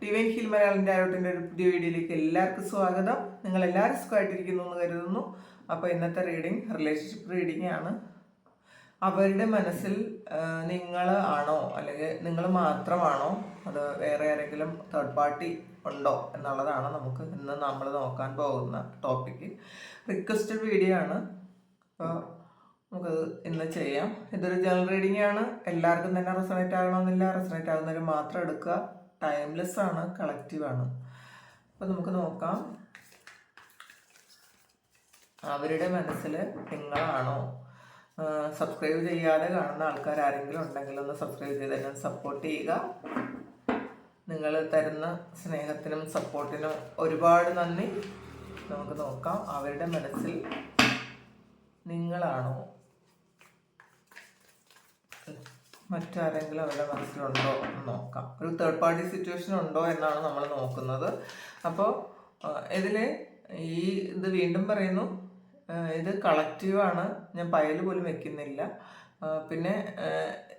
Divine hill Malayalam ആയോട്ടിൻ്റെ ഒരു പുതിയ വീഡിയോയിലേക്ക് എല്ലാവർക്കും സ്വാഗതം. നിങ്ങൾ എല്ലാവരും സുഖമായിട്ടിരിക്കുന്നു എന്ന് കരുതുന്നു. അപ്പോൾ ഇന്നത്തെ റീഡിങ് റിലേഷൻഷിപ്പ് റീഡിംഗ് ആണ്. അവരുടെ മനസ്സിൽ നിങ്ങൾ ആണോ അല്ലെങ്കിൽ നിങ്ങൾ മാത്രമാണോ, അത് വേറെ ആരെങ്കിലും തേർഡ് പാർട്ടി ഉണ്ടോ എന്നുള്ളതാണ് നമുക്ക് ഇന്ന് നമ്മൾ നോക്കാൻ പോകുന്ന ടോപ്പിക്ക്. റിക്വസ്റ്റഡ് വീഡിയോ ആണ്. അപ്പോൾ നമുക്കത് ഇന്ന് ചെയ്യാം. ഇതൊരു ജനറൽ റീഡിംഗ് ആണ്. എല്ലാവർക്കും തന്നെ റെസണേറ്റ് ആകണമെന്നില്ല. റെസണേറ്റ് ആകുന്നവർ മാത്രം എടുക്കുക. ടൈംലെസ് ആണ്, കളക്റ്റീവ് ആണ്. അപ്പോൾ നമുക്ക് നോക്കാം. അവരുടെ മനസ്സിൽ നിങ്ങളാണോ? സബ്സ്ക്രൈബ് ചെയ്യാതെ കാണുന്ന ആൾക്കാർ ആരെങ്കിലും ഉണ്ടെങ്കിൽ ഒന്ന് സബ്സ്ക്രൈബ് ചെയ്ത് തന്നെ സപ്പോർട്ട് ചെയ്യുക. നിങ്ങൾ തരുന്ന സ്നേഹത്തിനും സപ്പോർട്ടിനും ഒരുപാട് നന്ദി. നമുക്ക് നോക്കാം. അവരുടെ മനസ്സിൽ നിങ്ങളാണോ, മറ്റാരെങ്കിലും അവരുടെ മനസ്സിലുണ്ടോ എന്ന് നോക്കാം. ഒരു തേർഡ് പാർട്ടി സിറ്റുവേഷൻ ഉണ്ടോ എന്നാണ് നമ്മൾ നോക്കുന്നത്. അപ്പോൾ ഇത് വീണ്ടും പറയുന്നു, ഇത് കളക്റ്റീവാണ്. ഞാൻ പയൽ പോലും വെക്കുന്നില്ല. പിന്നെ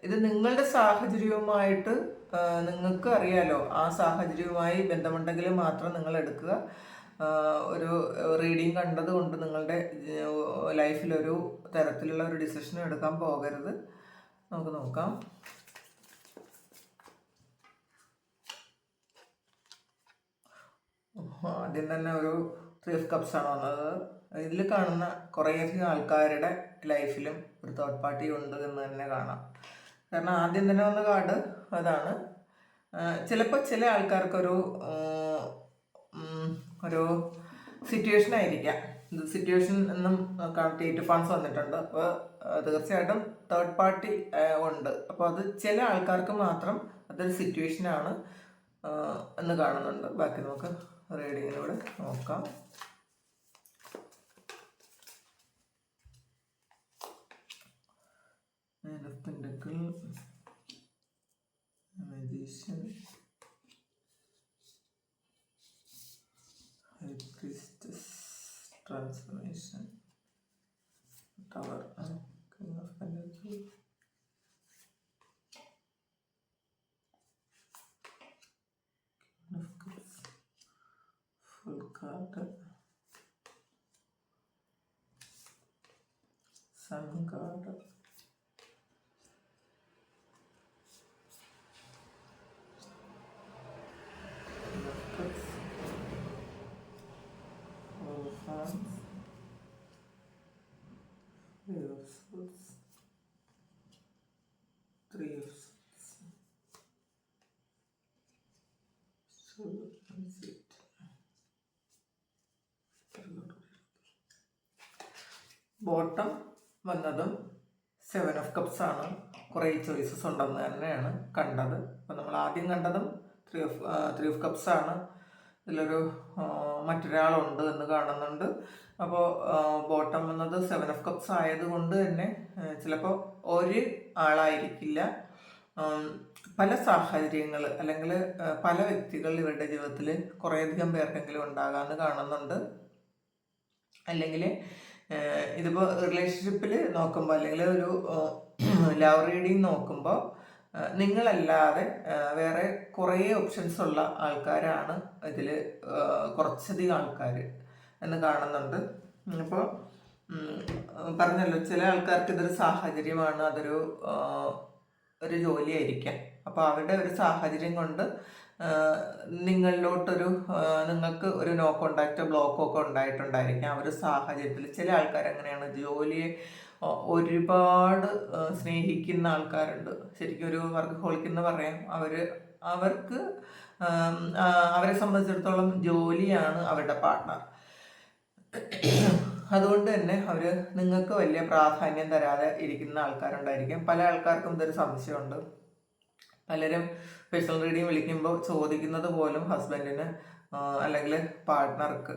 ഇത് നിങ്ങളുടെ സാഹചര്യവുമായിട്ട് നിങ്ങൾക്ക് അറിയാലോ, ആ സാഹചര്യവുമായി ബന്ധമുണ്ടെങ്കിൽ മാത്രം നിങ്ങൾ എടുക്കുക. ഒരു റീഡിങ് കണ്ടത് കൊണ്ട് നിങ്ങളുടെ ലൈഫിലൊരു തരത്തിലുള്ള ഒരു ഡിസിഷനും എടുക്കാൻ പോകരുത്. നമുക്ക് നോക്കാം. ആദ്യം തന്നെ ഒരു 3 of Cups ആണ് വന്നത്. ഇതിൽ കാണുന്ന കുറേയധികം ആൾക്കാരുടെ ലൈഫിലും ഒരു തേർഡ് പാർട്ടി ഉണ്ട് എന്ന് തന്നെ കാണാം. കാരണം ആദ്യം തന്നെ വന്ന കാർഡ് അതാണ്. ചിലപ്പോൾ ചില ആൾക്കാർക്കൊരു ഒരു സിറ്റുവേഷൻ ആയിരിക്കാം. സിറ്റുവേഷൻ എന്നും എയ്റ്റ് ഫണ്ട്സ് വന്നിട്ടുണ്ട്. അപ്പോൾ തീർച്ചയായിട്ടും തേർഡ് പാർട്ടി ഉണ്ട്. അപ്പോൾ അത് ചില ആൾക്കാർക്ക് മാത്രം അതൊരു സിറ്റുവേഷനാണ് എന്ന് കാണുന്നുണ്ട്. ബാക്കി നമുക്ക് റീഡിങ്ങിലൂടെ നോക്കാം. Transformation Tower, King of Pentacles, King of Cups, Full card, Sun card, King of Cups, All Hands, Three of Swords, Three of Swords, so that's it. Bottom വന്നതും 7 of Cups ആണ്. കുറേ ചോയ്സസ് ഉണ്ടെന്ന് തന്നെയാണ് കണ്ടത്. അപ്പോൾ നമ്മൾ ആദ്യം കണ്ടതും 3 of Cups ആണ്. ഇതിലൊരു മറ്റൊരാളുണ്ട് എന്ന് കാണുന്നുണ്ട്. അപ്പോൾ ബോട്ടം വന്നത് 7 of Cups ആയതുകൊണ്ട് തന്നെ ചിലപ്പോൾ ഒരു ആളായിരിക്കില്ല, പല സാഹചര്യങ്ങൾ അല്ലെങ്കിൽ പല വ്യക്തികൾ ഇവരുടെ ജീവിതത്തിൽ കുറേയധികം പേർക്കെങ്കിലും ഉണ്ടാകാമെന്ന് കാണുന്നുണ്ട്. അല്ലെങ്കിൽ ഇതിപ്പോൾ റിലേഷൻഷിപ്പിൽ നോക്കുമ്പോൾ അല്ലെങ്കിൽ ഒരു ലവ് റീഡിങ് നോക്കുമ്പോൾ നിങ്ങളല്ലാതെ വേറെ കുറേ ഓപ്ഷൻസ് ഉള്ള ആൾക്കാരാണ് ഇതിൽ, കുറച്ചധികം ആൾക്കാർ എന്ന് കാണുന്നുണ്ട്. അപ്പോൾ പറഞ്ഞല്ലോ, ചില ആൾക്കാർക്ക് ഇതൊരു സാഹചര്യമാണ്, അതൊരു ഒരു ജോലിയായിരിക്കാം. അപ്പോൾ അവരുടെ ഒരു സാഹചര്യം കൊണ്ട് നിങ്ങൾക്ക് ഒരു നോ കോണ്ടാക്റ്റോ ബ്ലോക്കോ ഒക്കെ ഉണ്ടായിട്ടുണ്ടായിരിക്കാം. ആ ഒരു സാഹചര്യത്തിൽ ചില ആൾക്കാർ അങ്ങനെയാണ്. ജോലിയെ ഒരുപാട് സ്നേഹിക്കുന്ന ആൾക്കാരുണ്ട്. ശരിക്കും ഒരു വർക്കഹോളിക് എന്ന് പറയാം. അവർക്ക് അവരെ സംബന്ധിച്ചിടത്തോളം ജോലിയാണ് അവരുടെ പാർട്ട്ണർ. അതുകൊണ്ട് തന്നെ അവർ നിങ്ങൾക്ക് വലിയ പ്രാധാന്യം തരാതെ ഇരിക്കുന്ന ആൾക്കാരുണ്ടായിരിക്കും. പല ആൾക്കാർക്കും ഇതൊരു സംശയമുണ്ട്. പലരും പേഴ്സണൽ റീഡിങ് വിളിക്കുമ്പോൾ ചോദിക്കുന്നത് പോലും ഹസ്ബൻഡിന് അല്ലെങ്കിൽ പാർട്ട്ണർക്ക്,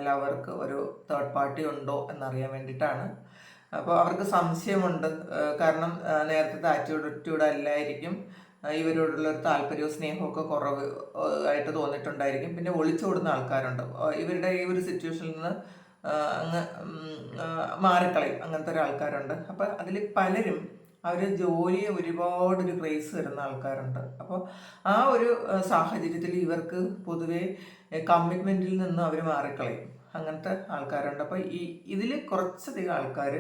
ലവർക്ക് ഒരു തേർഡ് പാർട്ടി ഉണ്ടോ എന്നറിയാൻ വേണ്ടിയിട്ടാണ്. അപ്പോൾ അവർക്ക് സംശയമുണ്ട്. കാരണം നേരത്തെ ആറ്റിറ്റ്യൂഡ് അല്ലായിരിക്കും, ഇവരോടുള്ളൊരു താല്പര്യവും സ്നേഹവും ഒക്കെ കുറവ് ആയിട്ട് തോന്നിയിട്ടുണ്ടായിരിക്കും. പിന്നെ ഒളിച്ചോടുന്ന ആൾക്കാരുണ്ട്. ഇവരുടെ ഈ ഒരു സിറ്റുവേഷനിൽ നിന്ന് അങ്ങ് മാറിക്കളയും. അങ്ങനത്തെ ഒരു ആൾക്കാരുണ്ട്. അപ്പം അതിൽ പലരും അവർ ജോലിയെ ഒരുപാടൊരു ക്രേസ് വരുന്ന ആൾക്കാരുണ്ട്. അപ്പോൾ ആ ഒരു സാഹചര്യത്തിൽ ഇവർക്ക് പൊതുവെ കമ്മിറ്റ്മെൻറ്റിൽ നിന്ന് അവർ മാറിക്കളയും. അങ്ങനത്തെ ആൾക്കാരുണ്ട്. അപ്പോൾ ഇതിൽ കുറച്ചധികം ആൾക്കാർ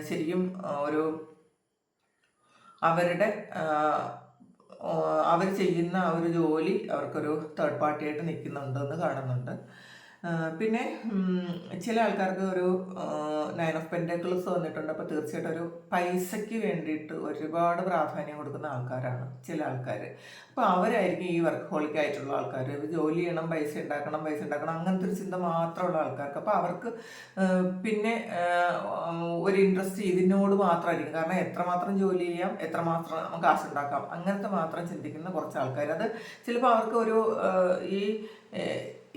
ശരിക്കും ഒരു അവരുടെ അവർ ചെയ്യുന്ന ആ ഒരു ജോലി അവർക്കൊരു തേർഡ് പാർട്ടിയായിട്ട് നിൽക്കുന്നുണ്ടെന്ന് കാണുന്നുണ്ട്. പിന്നെ ചില ആൾക്കാർക്ക് ഒരു 9 ഓഫ് പെൻറ്റക്കിൾസ് വന്നിട്ടുണ്ട്. അപ്പോൾ തീർച്ചയായിട്ടും ഒരു പൈസയ്ക്ക് വേണ്ടിയിട്ട് ഒരുപാട് പ്രാധാന്യം കൊടുക്കുന്ന ആൾക്കാരാണ് ചില ആൾക്കാർ. അപ്പോൾ അവരായിരിക്കും ഈ വർക്ക് ഹോളിക് ആയിട്ടുള്ള ആൾക്കാർ. ജോലി ചെയ്യണം, പൈസ ഉണ്ടാക്കണം അങ്ങനത്തെ ഒരു ചിന്ത മാത്രമുള്ള ആൾക്കാർക്ക്. അപ്പോൾ അവർക്ക് പിന്നെ ഒരു ഇൻട്രസ്റ്റ് ഇതിനോട് മാത്രമായിരിക്കും. കാരണം എത്രമാത്രം ജോലി ചെയ്യാം, എത്രമാത്രം നമുക്ക് കാശ് ഉണ്ടാക്കാം, അങ്ങനത്തെ മാത്രം ചിന്തിക്കുന്ന കുറച്ച് ആൾക്കാർ. അത് ചിലപ്പോൾ അവർക്ക് ഒരു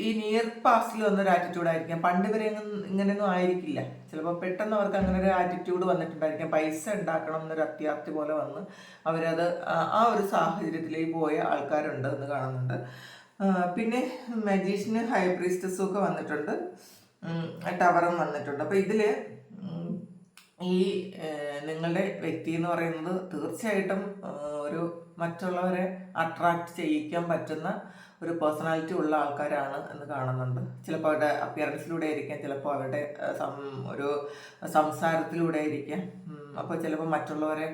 ഈ നിയർ പാസ്റ്റിൽ വന്നൊരു ആറ്റിറ്റ്യൂഡായിരിക്കാം. പണ്ട് വരെ ഇങ്ങനെയൊന്നും ആയിരിക്കില്ല. ചിലപ്പോൾ പെട്ടെന്ന് അവർക്ക് അങ്ങനെ ഒരു ആറ്റിറ്റ്യൂഡ് വന്നിട്ടുണ്ടായിരിക്കാം. പൈസ ഉണ്ടാക്കണം എന്നൊരു അത്യാർത്തി പോലെ വന്ന് അവരത് ആ ഒരു സാഹചര്യത്തിലേക്ക് പോയ ആൾക്കാരുണ്ട് എന്ന് കാണുന്നുണ്ട്. പിന്നെ മജീഷ്യന്, ഹൈ പ്രീസ്റ്റസും ഒക്കെ വന്നിട്ടുണ്ട്, ടവറും വന്നിട്ടുണ്ട്. അപ്പോൾ ഇതിൽ ഈ നിങ്ങളുടെ വ്യക്തി എന്ന് പറയുന്നത് തീർച്ചയായിട്ടും ഒരു മറ്റുള്ളവരെ അട്രാക്റ്റ് ചെയ്യിക്കാൻ പറ്റുന്ന ഒരു പേഴ്സണാലിറ്റി ഉള്ള ആൾക്കാരാണ് എന്ന് കാണുന്നുണ്ട്. ചിലപ്പോൾ അവരുടെ അപ്പിയറൻസിലൂടെ ആയിരിക്കാം, ചിലപ്പോൾ അവരുടെ ഒരു സംസാരത്തിലൂടെ ആയിരിക്കാം. അപ്പോൾ ചിലപ്പോൾ മറ്റുള്ളവരെ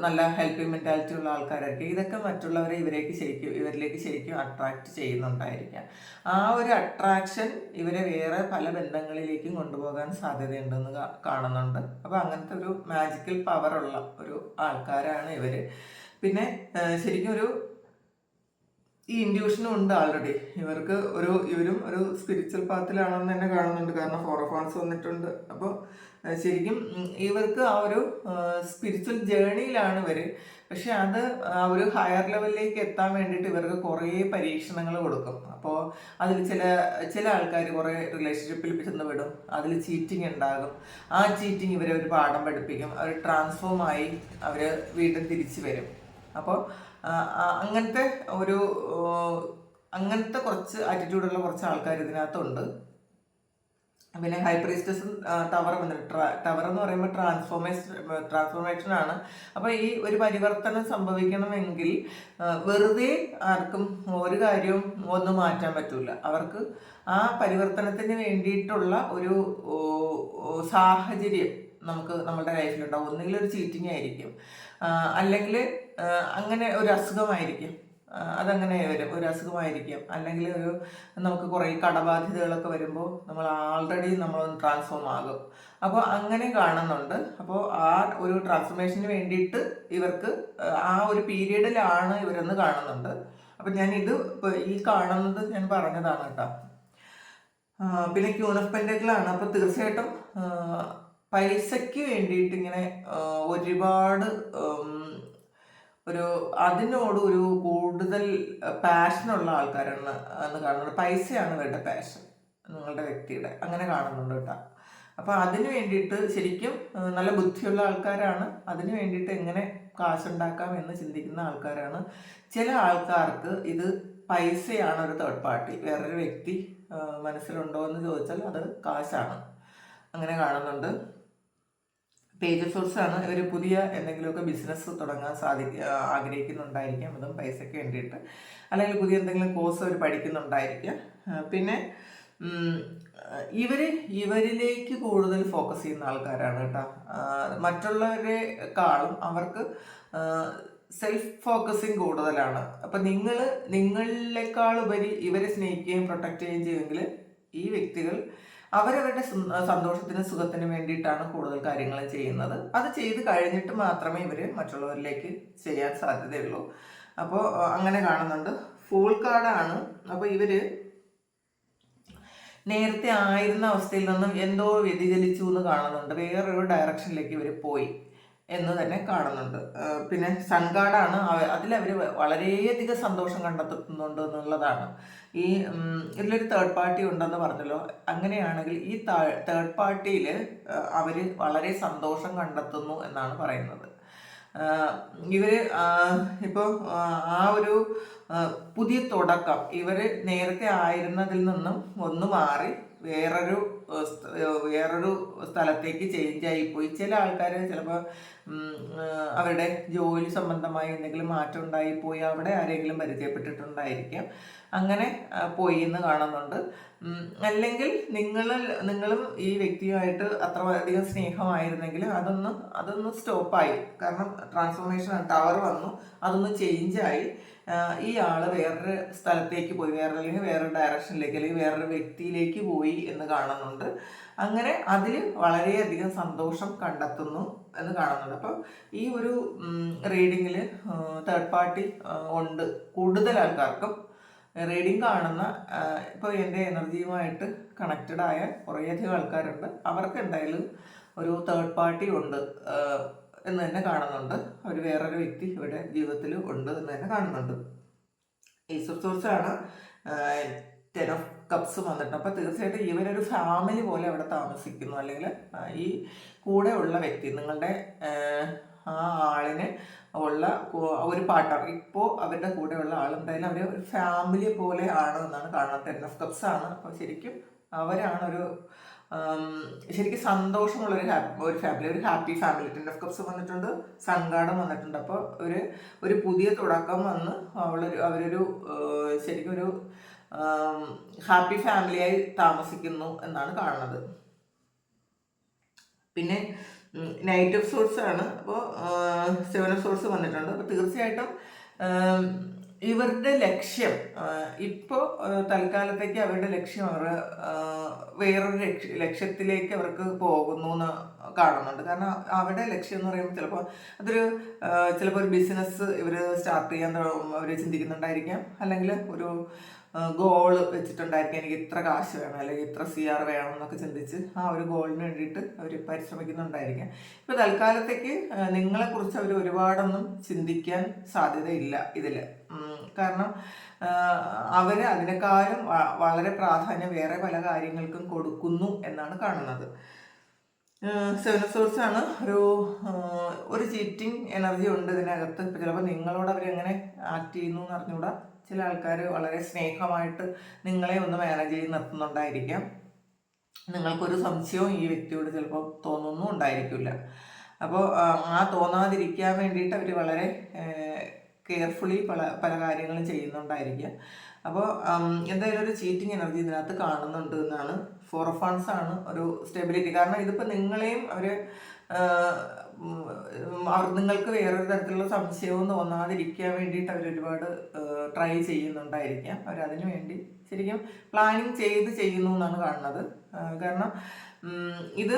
നല്ല ഹെൽപ്പിംഗ് മെൻറ്റാലിറ്റി ഉള്ള ആൾക്കാരായിരിക്കും. ഇതൊക്കെ മറ്റുള്ളവരെ ഇവരിലേക്ക് ശരിക്കും അട്രാക്റ്റ് ചെയ്യുന്നുണ്ടായിരിക്കാം. ആ ഒരു അട്രാക്ഷൻ ഇവരെ വേറെ പല ബന്ധങ്ങളിലേക്കും കൊണ്ടുപോകാൻ സാധ്യതയുണ്ടെന്ന് കാണുന്നുണ്ട്. അപ്പോൾ അങ്ങനത്തെ ഒരു മാജിക്കൽ പവറുള്ള ഒരു ആൾക്കാരാണ് ഇവർ. പിന്നെ ശരിക്കും ഈ ഇൻഡ്യൂഷനും ഉണ്ട് ആൾറെഡി ഇവർക്ക്. ഇവരും ഒരു സ്പിരിച്വൽ പാത്തിലാണെന്ന് തന്നെ കാണുന്നുണ്ട്. കാരണം 4 ഓഫ് വാൻഡ്സ് വന്നിട്ടുണ്ട്. അപ്പോൾ ശരിക്കും ഇവർക്ക് ആ ഒരു സ്പിരിച്വൽ ജേണിയിലാണ് ഇവർ. പക്ഷെ അത് ആ ഒരു ഹയർ ലെവലിലേക്ക് എത്താൻ വേണ്ടിയിട്ട് ഇവർക്ക് കുറേ പരീക്ഷണങ്ങൾ കൊടുക്കും. അപ്പോൾ അതിൽ ചില ആൾക്കാർ കുറേ റിലേഷൻഷിപ്പിൽ ചെന്ന് വിടും. അതിൽ ചീറ്റിംഗ് ഉണ്ടാകും. ആ ചീറ്റിംഗ് ഇവരെ ഒരു പാഠം പഠിപ്പിക്കും. അവർ ട്രാൻസ്ഫോമായി അവർ വീണ്ടും തിരിച്ചു വരും. അപ്പോൾ അങ്ങനത്തെ കുറച്ച് ആറ്റിറ്റ്യൂഡുള്ള കുറച്ച് ആൾക്കാർ ഇതിനകത്തുണ്ട്. പിന്നെ ഹൈ പ്രീസ്റ്റസും ടവർ വന്നിട്ട്, ടവർ എന്ന് പറയുമ്പോൾ ട്രാൻസ്ഫോർമേഷൻ ആണ്. അപ്പോൾ ഈ ഒരു പരിവർത്തനം സംഭവിക്കണമെങ്കിൽ വെറുതെ ആർക്കും ഒരു കാര്യവും ഒന്നും മാറ്റാൻ പറ്റൂല. അവർക്ക് ആ പരിവർത്തനത്തിന് വേണ്ടിയിട്ടുള്ള ഒരു സാഹചര്യം നമ്മളുടെ ലൈഫിലുണ്ടാവും. ഒന്നുകിൽ ഒരു ചീറ്റിംഗ് ആയിരിക്കും, അല്ലെങ്കിൽ അങ്ങനെ ഒരു അസുഖമായിരിക്കും. അതങ്ങനെ വരും, ഒരു അസുഖമായിരിക്കും. അല്ലെങ്കിൽ നമുക്ക് കുറേ കടബാധ്യതകളൊക്കെ വരുമ്പോൾ നമ്മളൊന്ന് ട്രാൻസ്ഫോം ആകും. അപ്പോൾ അങ്ങനെ കാണുന്നുണ്ട്. അപ്പോൾ ആ ഒരു ട്രാൻസ്ഫോർമേഷന് വേണ്ടിയിട്ട് ഇവർക്ക് ആ ഒരു പീരീഡിലാണ് ഇവരെന്ന് കാണുന്നുണ്ട്. അപ്പം ഇപ്പോൾ ഈ കാണുന്നത് ഞാൻ പറഞ്ഞതാണ് കേട്ടോ. പിന്നെ ക്യൂൻ ഓഫ് പെന്റക്കിളാണ്. അപ്പോൾ തീർച്ചയായിട്ടും പൈസയ്ക്ക് വേണ്ടിയിട്ട് ഇങ്ങനെ ഒരുപാട് അതിനോട് ഒരു കൂടുതൽ പാഷനുള്ള ആൾക്കാരാണ് എന്ന് കാണുന്നുണ്ട്. പൈസയാണ് ഇവരുടെ പാഷൻ നിങ്ങളുടെ വ്യക്തിയുടെ, അങ്ങനെ കാണുന്നുണ്ട് കേട്ടോ. അപ്പോൾ അതിന് വേണ്ടിയിട്ട് ശരിക്കും നല്ല ബുദ്ധിയുള്ള ആൾക്കാരാണ്. അതിന് വേണ്ടിയിട്ട് എങ്ങനെ കാശുണ്ടാക്കാം എന്ന് ചിന്തിക്കുന്ന ആൾക്കാരാണ്. ചില ആൾക്കാർക്ക് ഇത് പൈസയാണ് ഒരു തേർഡ് പാർട്ടി. വേറൊരു വ്യക്തി മനസ്സിലുണ്ടോ എന്ന് ചോദിച്ചാൽ അത് കാശാണ്. അങ്ങനെ കാണുന്നുണ്ട്. പേജ് സോഴ്സ് ആണ്. ഇവർ പുതിയ എന്തെങ്കിലുമൊക്കെ ബിസിനസ് തുടങ്ങാൻ ആഗ്രഹിക്കുന്നുണ്ടായിരിക്കാം. അതും പൈസയ്ക്ക് വേണ്ടിയിട്ട്. അല്ലെങ്കിൽ പുതിയ എന്തെങ്കിലും കോഴ്സ് അവർ പഠിക്കുന്നുണ്ടായിരിക്കാം. പിന്നെ ഇവരിലേക്ക് കൂടുതൽ ഫോക്കസ് ചെയ്യുന്ന ആൾക്കാരാണ് കേട്ടോ. മറ്റുള്ളവരെക്കാളും അവർക്ക് സെൽഫ് ഫോക്കസിങ് കൂടുതലാണ്. അപ്പം നിങ്ങളെക്കാളുപരി ഇവരെ സ്നേഹിക്കുകയും പ്രൊട്ടക്റ്റ് ചെയ്യുകയും ചെയ്യുമെങ്കിൽ ഈ വ്യക്തികൾ അവരവരുടെ സന്തോഷത്തിനും സുഖത്തിനും വേണ്ടിയിട്ടാണ് കൂടുതൽ കാര്യങ്ങൾ ചെയ്യുന്നത്. അത് ചെയ്ത് കഴിഞ്ഞിട്ട് മാത്രമേ ഇവർ മറ്റുള്ളവരിലേക്ക് ചെയ്യാൻ സാധ്യതയുള്ളൂ. അപ്പോൾ അങ്ങനെ കാണുന്നുണ്ട്. ഫൂൾ കാർഡാണ്. അപ്പോൾ ഇവർ നേരത്തെ ആയിരുന്ന അവസ്ഥയിൽ നിന്നും എന്തോ വ്യതിചലിച്ചു എന്ന് കാണുന്നുണ്ട്. വേറൊരു ഡയറക്ഷനിലേക്ക് ഇവർ പോയി എന്ന് തന്നെ കാണുന്നുണ്ട്. പിന്നെ സൺ കാർഡാണ്. അതിലവർ വളരെയധികം സന്തോഷം കണ്ടെത്തുന്നുണ്ട് എന്നുള്ളതാണ്. ഇതിലൊരു തേർഡ് പാർട്ടി ഉണ്ടെന്ന് പറഞ്ഞല്ലോ. അങ്ങനെയാണെങ്കിൽ ഈ തേർഡ് പാർട്ടിയിൽ അവർ വളരെ സന്തോഷം കണ്ടെത്തുന്നു എന്നാണ് പറയുന്നത്. ഇവര് ഇപ്പോൾ ആ ഒരു പുതിയ തുടക്കം ഇവര് നേരത്തെ ആയിരുന്നതിൽ നിന്നും ഒന്ന് മാറി വേറൊരു സ്ഥലത്തേക്ക് ചേഞ്ച് ആയിപ്പോയി. ചില ആൾക്കാർ ചിലപ്പോൾ അവരുടെ ജോലി സംബന്ധമായി എന്തെങ്കിലും മാറ്റം ഉണ്ടായിപ്പോയി, അവിടെ ആരെങ്കിലും പരിചയപ്പെട്ടിട്ടുണ്ടായിരിക്കാം, അങ്ങനെ പോയി എന്ന് കാണുന്നുണ്ട്. അല്ലെങ്കിൽ നിങ്ങളും ഈ വ്യക്തിയുമായിട്ട് അത്രയധികം സ്നേഹമായിരുന്നെങ്കിൽ അതൊന്ന് സ്റ്റോപ്പായി. കാരണം ട്രാൻസ്ഫോർമേഷൻ ടവർ വന്നു, അതൊന്ന് ചേഞ്ചായി. ഈ ആള് വേറൊരു സ്ഥലത്തേക്ക് പോയി, അല്ലെങ്കിൽ വേറൊരു ഡയറക്ഷനിലേക്ക്, അല്ലെങ്കിൽ വേറൊരു വ്യക്തിയിലേക്ക് പോയി എന്ന് കാണുന്നുണ്ട്. അങ്ങനെ അതിൽ വളരെയധികം സന്തോഷം കണ്ടെത്തുന്നു എന്ന് കാണുന്നുണ്ട്. അപ്പം ഈ ഒരു റീഡിങ്ങിൽ തേർഡ് പാർട്ടി ഉണ്ട്. കൂടുതൽ ആൾക്കാർക്കും റീഡിങ് കാണുന്ന ഇപ്പോൾ എൻ്റെ എനർജിയുമായിട്ട് കണക്റ്റഡ് ആയ കുറേയധികം ആൾക്കാരുണ്ട്. അവർക്ക് എന്തായാലും ഒരു തേർഡ് പാർട്ടി ഉണ്ട് എന്ന് തന്നെ കാണുന്നുണ്ട്. അവർ വേറൊരു വ്യക്തി ഇവിടെ ജീവിതത്തിൽ ഉണ്ട് എന്ന് തന്നെ കാണുന്നുണ്ട്. ഈശ്വർ സോഴ്സാണ് 10 of Cups വന്നിട്ടുണ്ട്. അപ്പോൾ തീർച്ചയായിട്ടും ഇവരൊരു ഫാമിലി പോലെ അവിടെ താമസിക്കുന്നു. അല്ലെങ്കിൽ ഈ കൂടെ ഉള്ള വ്യക്തി, നിങ്ങളുടെ ആ ആളിന് ഉള്ള ഒരു പാർട്ട്ണർ, ഇപ്പോൾ അവരുടെ കൂടെ ഉള്ള ആൾ എന്തായാലും അവർ ഒരു ഫാമിലി പോലെ ആണ് എന്നാണ് കാണുന്നത്. 10 of Cups ആണ്. അപ്പോൾ ശരിക്കും അവരാണ് ശരിക്കും സന്തോഷമുള്ള ഒരു ഫാമിലി, ഒരു ഹാപ്പി ഫാമിലി. 10 of Cups വന്നിട്ടുണ്ട്, സങ്കാടം വന്നിട്ടുണ്ട്. അപ്പോൾ ഒരു പുതിയ തുടക്കം വന്ന് അവരൊരു ശരിക്കും ഒരു ഹാപ്പി ഫാമിലിയായി താമസിക്കുന്നു എന്നാണ് കാണുന്നത്. പിന്നെ നൈറ്റ് ഓഫ് സോഴ്സ് ആണ്. അപ്പോൾ 7 of Swords വന്നിട്ടുണ്ട്. അപ്പോൾ തീർച്ചയായിട്ടും ഇവരുടെ ലക്ഷ്യം ഇപ്പോൾ തൽക്കാലത്തേക്ക് അവരുടെ ലക്ഷ്യം വേറൊരു ലക്ഷ്യത്തിലേക്ക് അവർക്ക് പോകുന്നു എന്ന് കാണുന്നുണ്ട്. കാരണം അവരുടെ ലക്ഷ്യം എന്ന് പറയുമ്പോൾ ചിലപ്പോൾ ഒരു ബിസിനസ് ഇവർ സ്റ്റാർട്ട് ചെയ്യാൻ അവർ ചിന്തിക്കുന്നുണ്ടായിരിക്കാം, അല്ലെങ്കിൽ ഒരു ഗോള് വെച്ചിട്ടുണ്ടായിരിക്കും. എനിക്ക് ഇത്ര കാശ് വേണം, അല്ലെങ്കിൽ ഇത്ര CR വേണം എന്നൊക്കെ ചിന്തിച്ച് ആ ഒരു ഗോളിന് വേണ്ടിയിട്ട് അവർ പരിശ്രമിക്കുന്നുണ്ടായിരിക്കാം. ഇപ്പോൾ തൽക്കാലത്തേക്ക് നിങ്ങളെക്കുറിച്ച് അവർ ഒരുപാടൊന്നും ചിന്തിക്കാൻ സാധ്യതയില്ല ഇതിൽ. കാരണം അവർ അതിനേക്കാളും വളരെ പ്രാധാന്യം വേറെ പല കാര്യങ്ങൾക്കും കൊടുക്കുന്നു എന്നാണ് കാണുന്നത്. 7 of Swords ആണ്. ഒരു ചീറ്റിംഗ് എനർജി ഉണ്ട് ഇതിനകത്ത്. ഇപ്പം ചിലപ്പോൾ നിങ്ങളോട് അവരെങ്ങനെ ആക്ട് ചെയ്യുന്നു എന്ന് അറിഞ്ഞുകൂടാ. ചില ആൾക്കാർ വളരെ സ്നേഹമായിട്ട് നിങ്ങളെ ഒന്ന് മാനേജ് ചെയ്ത് നിർത്തുന്നുണ്ടായിരിക്കാം. നിങ്ങൾക്കൊരു സംശയവും ഈ വ്യക്തിയോട് ചിലപ്പോൾ തോന്നുന്നും ഉണ്ടായിരിക്കില്ല. അപ്പോൾ ആ തോന്നാതിരിക്കാൻ വേണ്ടിയിട്ട് അവർ വളരെ കെയർഫുള്ളി പല കാര്യങ്ങളും ചെയ്യുന്നുണ്ടായിരിക്കാം. അപ്പോൾ എന്തായാലും ഒരു ചീറ്റിംഗ് എനർജി ഇതിനകത്ത് കാണുന്നുണ്ട് എന്നാണ്. 4 of Wands ആണ് ഒരു സ്റ്റെബിലിറ്റി. കാരണം ഇതിപ്പോൾ നിങ്ങളെയും നിങ്ങൾക്ക് വേറൊരു തരത്തിലുള്ള സംശയവും തോന്നാതിരിക്കാൻ വേണ്ടിയിട്ട് ഒരുപാട് ട്രൈ ചെയ്യുന്നുണ്ടായിരിക്കാം. അവരതിനു വേണ്ടി ശരിക്കും പ്ലാനിങ് ചെയ്യുന്നു എന്നാണ് കാണുന്നത്. കാരണം ഇത്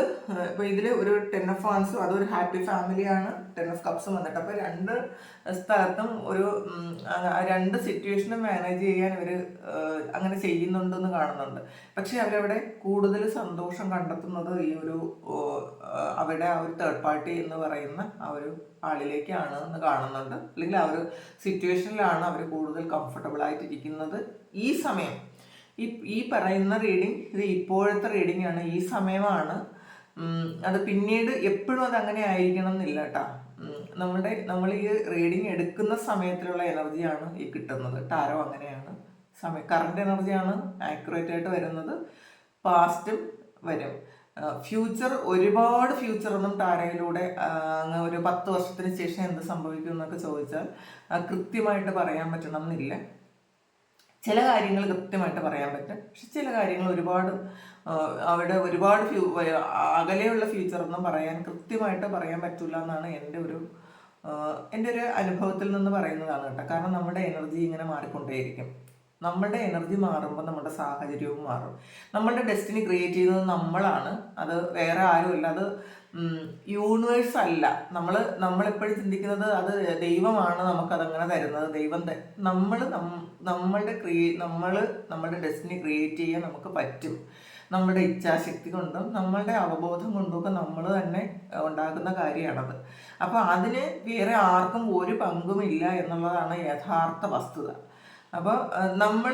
ഇപ്പോൾ ഇതിൽ ഒരു 10 of Wands, അതൊരു ഹാപ്പി ഫാമിലിയാണ്. 10 of Cups വന്നിട്ട് അപ്പോൾ രണ്ട് സ്ഥലത്തും രണ്ട് സിറ്റുവേഷനും മാനേജ് ചെയ്യാൻ ഇവർ അങ്ങനെ ചെയ്യുന്നുണ്ടെന്ന് കാണുന്നുണ്ട്. പക്ഷെ അവരവിടെ കൂടുതൽ സന്തോഷം കണ്ടെത്തുന്നത് ഈ അവരുടെ ആ ഒരു തേർഡ് പാർട്ടി എന്ന് പറയുന്ന ആ ഒരു ആളിലേക്കാണ് എന്ന് കാണുന്നുണ്ട്. അല്ലെങ്കിൽ ആ ഒരു സിറ്റുവേഷനിലാണ് അവർ കൂടുതൽ കംഫർട്ടബിൾ ആയിട്ടിരിക്കുന്നത് ഈ സമയം. ഈ പറയുന്ന റീഡിങ് ഇത് ഇപ്പോഴത്തെ റീഡിംഗ് ആണ്, ഈ സമയമാണ്. അത് പിന്നീട് എപ്പോഴും അത് അങ്ങനെ ആയിരിക്കണം എന്നില്ല കേട്ടോ. നമ്മൾ ഈ റീഡിങ് എടുക്കുന്ന സമയത്തിലുള്ള എനർജിയാണ് ഈ കിട്ടുന്നത്. ടാരോ അങ്ങനെയാണ്. കറണ്ട് എനർജിയാണ് ആക്യുറേറ്റ് ആയിട്ട് വരുന്നത്. പാസ്റ്റും വരും. ഒരുപാട് ഫ്യൂച്ചറൊന്നും ടാരയിലൂടെ അങ്ങ് ഒരു 10 വർഷത്തിന് ശേഷം എന്ത് സംഭവിക്കും എന്നൊക്കെ ചോദിച്ചാൽ കൃത്യമായിട്ട് പറയാൻ പറ്റണം എന്നില്ല. ചില കാര്യങ്ങൾ കൃത്യമായിട്ട് പറയാൻ പറ്റും. പക്ഷെ ചില കാര്യങ്ങൾ അവിടെ ഒരുപാട് അകലെയുള്ള ഫ്യൂച്ചറൊന്നും കൃത്യമായിട്ട് പറയാൻ പറ്റില്ല എന്നാണ് എൻ്റെ ഒരു അനുഭവത്തിൽ നിന്ന് പറയുന്നതാണ് കേട്ടോ. കാരണം നമ്മുടെ എനർജി ഇങ്ങനെ മാറിക്കൊണ്ടേയിരിക്കും. നമ്മളുടെ എനർജി മാറുമ്പോൾ നമ്മുടെ സാഹചര്യവും മാറും. നമ്മളുടെ ഡെസ്റ്റിനി ക്രിയേറ്റ് ചെയ്യുന്നത് നമ്മളാണ്, അത് വേറെ ആരുമല്ല. അത് യൂണിവേഴ്സ് അല്ല. നമ്മളെപ്പോഴും ചിന്തിക്കുന്നത് അത് ദൈവമാണ് നമുക്കതങ്ങനെ തരുന്നത്. നമ്മളുടെ ഡെസ്റ്റിനി ക്രിയേറ്റ് ചെയ്യാൻ നമുക്ക് പറ്റും. നമ്മുടെ ഇച്ഛാശക്തി കൊണ്ടും നമ്മളുടെ അവബോധം കൊണ്ടുമൊക്കെ നമ്മൾ തന്നെ ഉണ്ടാക്കുന്ന കാര്യമാണത്. അപ്പോൾ അതിന് വേറെ ആർക്കും ഒരു പങ്കുമില്ല എന്നുള്ളതാണ് യഥാർത്ഥ വസ്തുത. അപ്പോൾ നമ്മൾ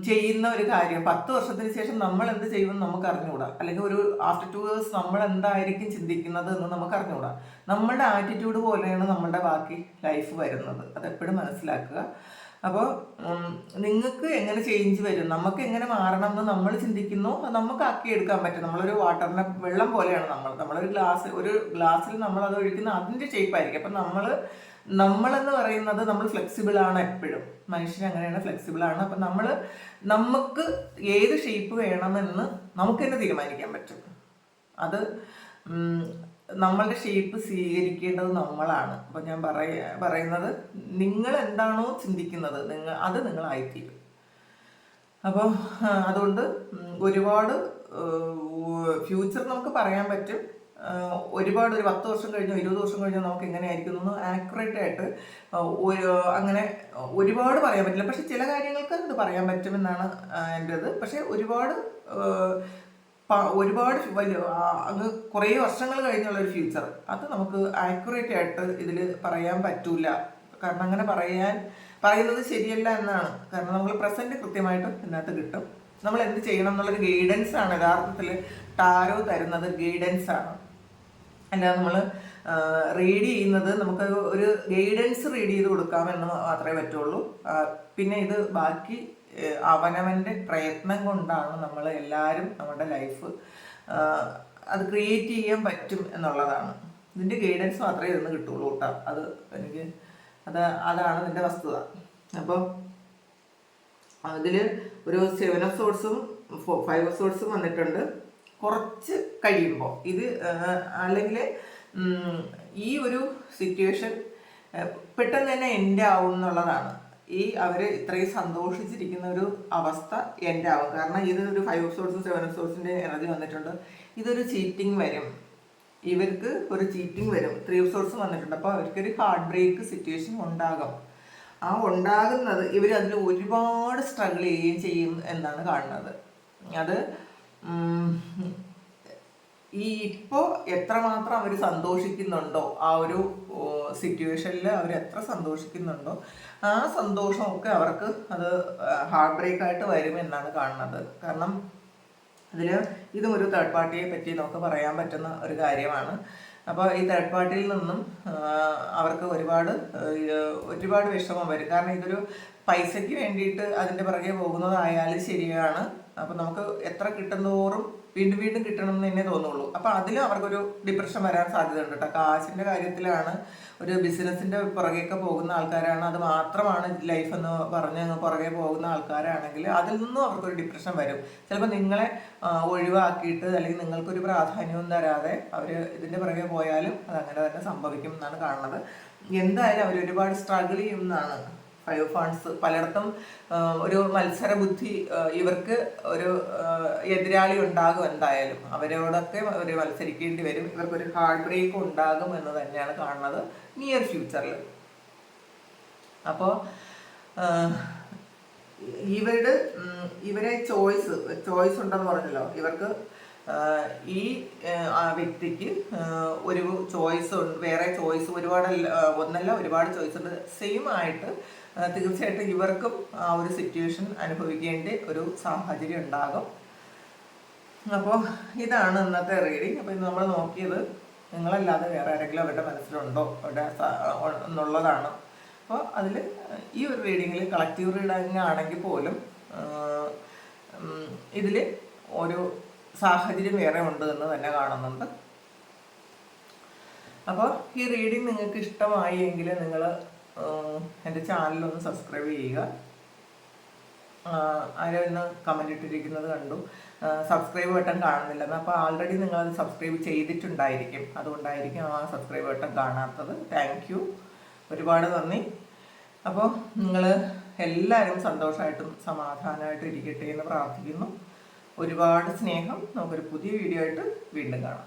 ചെയ്യുന്ന ഒരു കാര്യം 10 വർഷത്തിന് ശേഷം നമ്മൾ എന്ത് ചെയ്യുമെന്ന് നമുക്ക് അറിഞ്ഞുകൂടാ, അല്ലെങ്കിൽ ഒരു ആഫ്റ്റർ 2 ഇയേഴ്സ് നമ്മൾ എന്തായിരിക്കും ചിന്തിക്കുന്നത് എന്ന് നമുക്ക് അറിഞ്ഞുകൂടാ. നമ്മളുടെ ആറ്റിറ്റ്യൂഡ് പോലെയാണ് നമ്മളുടെ ബാക്കി ലൈഫ് വരുന്നത്, അതെപ്പോഴും മനസ്സിലാക്കുക. അപ്പോൾ നിങ്ങൾക്ക് എങ്ങനെ ചേഞ്ച് വരും, നമുക്ക് എങ്ങനെ മാറണം എന്ന് നമ്മൾ ചിന്തിക്കുന്നു, അത് നമുക്ക് ആക്കിയെടുക്കാൻ പറ്റും. നമ്മളൊരു വാട്ടറിനെ വെള്ളം പോലെയാണ് നമ്മളൊരു ഗ്ലാസ്സിൽ നമ്മൾ അത് ഒഴിക്കുന്ന അതിൻ്റെ ഷേപ്പായിരിക്കും. അപ്പം നമ്മളെന്ന് പറയുന്നത് നമ്മൾ ഫ്ലെക്സിബിൾ ആണ് എപ്പോഴും. മനുഷ്യൻ അങ്ങനെയാണ്, ഫ്ലെക്സിബിൾ ആണ്. അപ്പം നമുക്ക് ഏത് ഷേപ്പ് വേണമെന്ന് നമുക്ക് തന്നെ തീരുമാനിക്കാൻ പറ്റും. അത് നമ്മളുടെ ഷേപ്പ് സ്വീകരിക്കേണ്ടത് നമ്മളാണ്. അപ്പം ഞാൻ പറയുന്നത് നിങ്ങൾ എന്താണോ ചിന്തിക്കുന്നത് അത് നിങ്ങളായിത്തീരും. അപ്പോൾ അതുകൊണ്ട് ഒരുപാട് ഫ്യൂച്ചർ നമുക്ക് പറയാൻ പറ്റും. ഒരുപാട് ഒരു 10 വർഷം കഴിഞ്ഞോ 20 വർഷം കഴിഞ്ഞോ നമുക്ക് എങ്ങനെയായിരിക്കും എന്ന് ആക്യുറേറ്റ് ആയിട്ട് അങ്ങനെ ഒരുപാട് പറയാൻ പറ്റില്ല. പക്ഷെ ചില കാര്യങ്ങൾക്ക് അത് പറയാൻ പറ്റുമെന്നാണ് എൻ്റെത്. പക്ഷെ ഒരുപാട് വലിയ അങ്ങ് കുറേ വർഷങ്ങൾ കഴിഞ്ഞുള്ളൊരു ഫ്യൂച്ചർ അത് നമുക്ക് ആക്യുറേറ്റ് ആയിട്ട് ഇതിൽ പറയാൻ പറ്റൂല. കാരണം അങ്ങനെ പറയുന്നത് ശരിയല്ല എന്നാണ്. കാരണം നമ്മൾ പ്രസൻറ്റ് കൃത്യമായിട്ട് ഇതിനകത്ത് കിട്ടും. നമ്മൾ എന്ത് ചെയ്യണം എന്നുള്ളൊരു ഗൈഡൻസ് ആണ് യഥാർത്ഥത്തിൽ ടാരോ തരുന്നത്, ഗൈഡൻസ് ആണ്. അല്ലാതെ നമ്മൾ റീഡ് ചെയ്യുന്നത് നമുക്ക് ഒരു ഗൈഡൻസ് റീഡ് ചെയ്ത് കൊടുക്കാമെന്ന് മാത്രമേ പറ്റുള്ളൂ. പിന്നെ ഇത് ബാക്കി അവനവൻ്റെ പ്രയത്നം കൊണ്ടാണ് നമ്മൾ എല്ലാവരും നമ്മുടെ ലൈഫ് അത് ക്രിയേറ്റ് ചെയ്യാൻ പറ്റും എന്നുള്ളതാണ്. ഇതിൻ്റെ ഗൈഡൻസ് മാത്രമേ ഇതിന് കിട്ടുള്ളൂ കേട്ടോ. അതാണ് ഇതിൻ്റെ വസ്തുത. അപ്പോൾ അതിൽ ഒരു 7 of Swordsഉം 5 of Swordsഉം വന്നിട്ടുണ്ട്. കുറച്ച് കഴിയുമ്പോൾ ഇത് അല്ലെങ്കിൽ ഈ ഒരു സിറ്റുവേഷൻ പെട്ടെന്ന് തന്നെ എൻഡ് ആവും എന്നുള്ളതാണ്. അവർ ഇത്രയും സന്തോഷിച്ചിരിക്കുന്ന ഒരു അവസ്ഥ എൻഡ് ആവും. കാരണം ഇതൊരു 5 of Swordsഉം 7 of Swordsന്റെ എനർജി വന്നിട്ടുണ്ട്. ഇതൊരു ചീറ്റിംഗ് വരും, ഇവർക്ക് ഒരു ചീറ്റിംഗ് വരും. 3 of Swords വന്നിട്ടുണ്ട്. അപ്പോൾ അവർക്കൊരു ഹാർട്ട് ബ്രേക്ക് സിറ്റുവേഷൻ ഉണ്ടാകും. ആ ഉണ്ടാകുന്നത് ഇവർ അതിൽ ഒരുപാട് സ്ട്രഗിൾ ചെയ്യുകയും ചെയ്യും എന്നാണ് കാണുന്നത്. അത് ഇപ്പോൾ എത്രമാത്രം അവർ സന്തോഷിക്കുന്നുണ്ടോ, ആ ഒരു സിറ്റുവേഷനിൽ അവർ എത്ര സന്തോഷിക്കുന്നുണ്ടോ ആ സന്തോഷമൊക്കെ അവർക്ക് അത് ഹാർട്ട് ബ്രേക്കായിട്ട് വരുമെന്നാണ് കാണുന്നത്. കാരണം ഇതും ഒരു തേർഡ് പാർട്ടിയെ പറ്റി നമുക്ക് പറയാൻ പറ്റുന്ന ഒരു കാര്യമാണ്. അപ്പോൾ ഈ തേർഡ് പാർട്ടിയിൽ നിന്നും അവർക്ക് ഒരുപാട് വിഷമം വരും. കാരണം ഇതൊരു പൈസയ്ക്ക് വേണ്ടിയിട്ട് അതിൻ്റെ പിറകെ പോകുന്നതായാലും ശരിയാണ്. അപ്പോൾ നമുക്ക് എത്ര കിട്ടുന്നതോറും വീണ്ടും വീണ്ടും കിട്ടണം എന്ന് തന്നെ തോന്നുള്ളൂ. അപ്പോൾ അതിൽ അവർക്കൊരു ഡിപ്രഷൻ വരാൻ സാധ്യതയുണ്ട് കേട്ടോ. കാശിൻ്റെ കാര്യത്തിലാണ്, ഒരു ബിസിനസ്സിൻ്റെ പുറകെയൊക്കെ പോകുന്ന ആൾക്കാരാണ്, അത് മാത്രമാണ് ലൈഫ് എന്ന് പറഞ്ഞ് പുറകെ പോകുന്ന ആൾക്കാരാണെങ്കിൽ അതിൽ നിന്നും അവർക്കൊരു ഡിപ്രഷൻ വരും. ചിലപ്പോൾ നിങ്ങളെ ഒഴിവാക്കിയിട്ട് അല്ലെങ്കിൽ നിങ്ങൾക്കൊരു പ്രാധാന്യവും തരാതെ അവർ ഇതിൻ്റെ പുറകെ പോയാലും അതങ്ങനെ തന്നെ സംഭവിക്കും എന്നാണ് കാണുന്നത്. എന്തായാലും അവർ ഒരുപാട് സ്ട്രഗിൾ ചെയ്യുമെന്നാണ്. 5 of Wands പലയിടത്തും ഒരു മത്സര ബുദ്ധി, ഇവർക്ക് ഒരു എതിരാളി ഉണ്ടാകും. എന്തായാലും അവരോടൊക്കെ അവർ മത്സരിക്കേണ്ടി വരും. ഇവർക്കൊരു ഹാർട്ട് ബ്രേക്ക് ഉണ്ടാകും എന്ന് തന്നെയാണ് കാണുന്നത് നിയർ ഫ്യൂച്ചറിൽ. അപ്പോൾ ഇവരെ ചോയ്സ് ഉണ്ടെന്ന് പറഞ്ഞല്ലോ. ഇവർക്ക് ഈ വ്യക്തിക്ക് ഒരു ചോയ്സ് ഉണ്ട്, വേറെ ചോയ്സ് ഒരുപാട് ചോയ്സ് ഉണ്ട്. സെയിം ആയിട്ട് തീർച്ചയായിട്ടും ഇവർക്കും ആ ഒരു സിറ്റുവേഷൻ അനുഭവിക്കേണ്ട ഒരു സാഹചര്യം ഉണ്ടാകും. അപ്പോൾ ഇതാണ് ഇന്നത്തെ റീഡിങ്. അപ്പോൾ ഇന്ന് നമ്മൾ നോക്കിയത് നിങ്ങളല്ലാതെ വേറെ ആരെങ്കിലും അവരുടെ മനസ്സിലുണ്ടോ എന്നുള്ളതാണ്. അപ്പോൾ അതിൽ ഈ ഒരു റീഡിങ്ങിൽ കളക്റ്റീവ് റീഡിങ് ആണെങ്കിൽ പോലും ഇതിൽ ഒരു സാഹചര്യം വേറെ ഉണ്ട് എന്ന് തന്നെ കാണുന്നുണ്ട്. അപ്പോൾ ഈ റീഡിങ് നിങ്ങൾക്ക് ഇഷ്ടമായി എങ്കിൽ നിങ്ങൾ എൻ്റെ ചാനലൊന്ന് സബ്സ്ക്രൈബ് ചെയ്യുക. ആരൊന്ന് കമൻ്റ് ഇട്ടിരിക്കുന്നത് കണ്ടു, സബ്സ്ക്രൈബ് ബട്ടൺ കാണുന്നില്ലെന്ന്. അപ്പോൾ ആൾറെഡി നിങ്ങളത് സബ്സ്ക്രൈബ് ചെയ്തിട്ടുണ്ടായിരിക്കും, അതുകൊണ്ടായിരിക്കും ആ സബ്സ്ക്രൈബ് ബട്ടൺ കാണാത്തത്. താങ്ക് യു, ഒരുപാട് നന്ദി. അപ്പോൾ നിങ്ങൾ എല്ലാവരും സന്തോഷമായിട്ടും സമാധാനമായിട്ടും ഇരിക്കട്ടെ എന്ന് പ്രാർത്ഥിക്കുന്നു. ഒരുപാട് സ്നേഹം. നമുക്കൊരു പുതിയ വീഡിയോ ആയിട്ട് വീണ്ടും കാണാം.